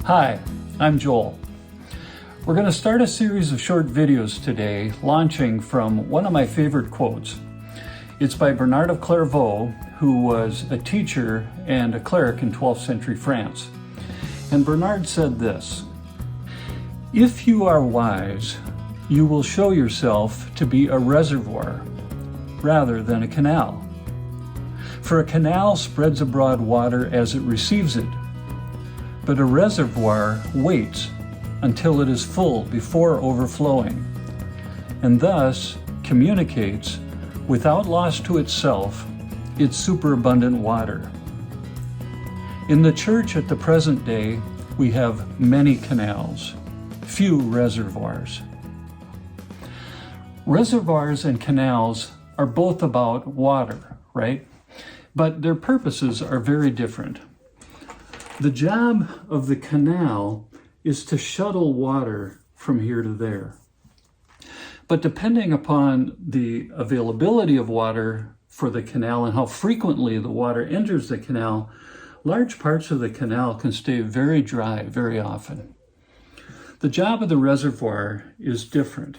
Hi, I'm Joel. We're going to start a series of short videos today, launching from one of my favorite quotes. It's by Bernard of Clairvaux, who was a teacher and a cleric in 12th century France. And Bernard said this: "If you are wise, you will show yourself to be a reservoir rather than a canal. For a canal spreads abroad water as it receives it, but a reservoir waits until it is full before overflowing, and thus communicates, without loss to itself, its superabundant water." In the church at the present day, we have many canals, few reservoirs. Reservoirs and canals are both about water, right? But their purposes are very different. The job of the canal is to shuttle water from here to there. But depending upon the availability of water for the canal and how frequently the water enters the canal, large parts of the canal can stay very dry very often. The job of the reservoir is different.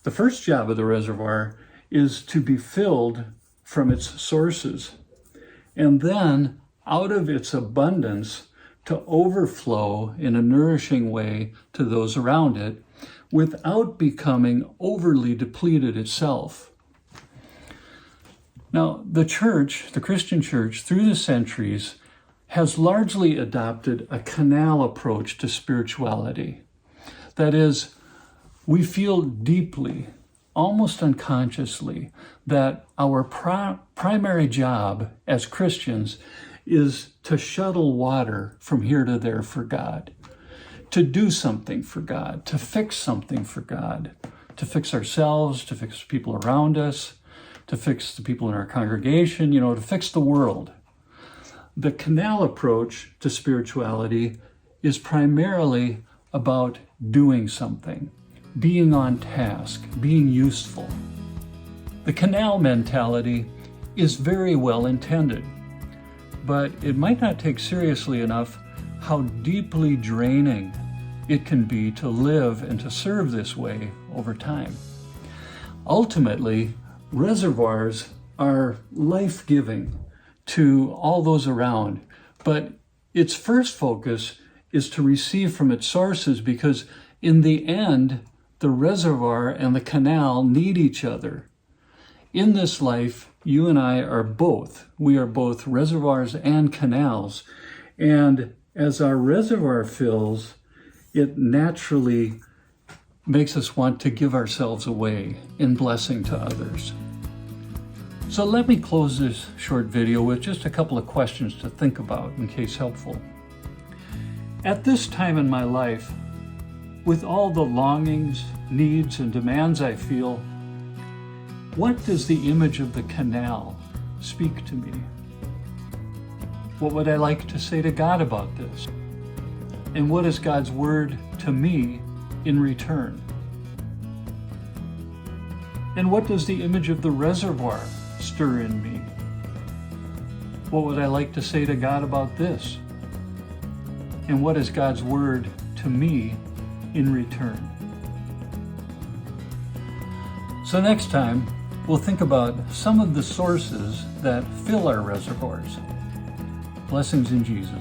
The first job of the reservoir is to be filled from its sources, and then out of its abundance to overflow in a nourishing way to those around it without becoming overly depleted itself. Now, the church, the Christian church, through the centuries, has largely adopted a canal approach to spirituality. That is, we feel deeply, almost unconsciously, that our primary job as Christians is to shuttle water from here to there for God, to do something for God, to fix something for God, to fix ourselves, to fix people around us, to fix the people in our congregation, to fix the world. The canal approach to spirituality is primarily about doing something, being on task, being useful. The canal mentality is very well intended, but it might not take seriously enough how deeply draining it can be to live and to serve this way over time. Ultimately, reservoirs are life-giving to all those around, but its first focus is to receive from its sources, because in the end, the reservoir and the canal need each other. In this life, you and I are both. We are both reservoirs and canals. And as our reservoir fills, it naturally makes us want to give ourselves away in blessing to others. So let me close this short video with just a couple of questions to think about in case helpful. At this time in my life, with all the longings, needs, and demands I feel, what does the image of the canal speak to me? What would I like to say to God about this? And what is God's word to me in return? And what does the image of the reservoir stir in me? What would I like to say to God about this? And what is God's word to me in return? So next time, we'll think about some of the sources that fill our reservoirs. Blessings in Jesus.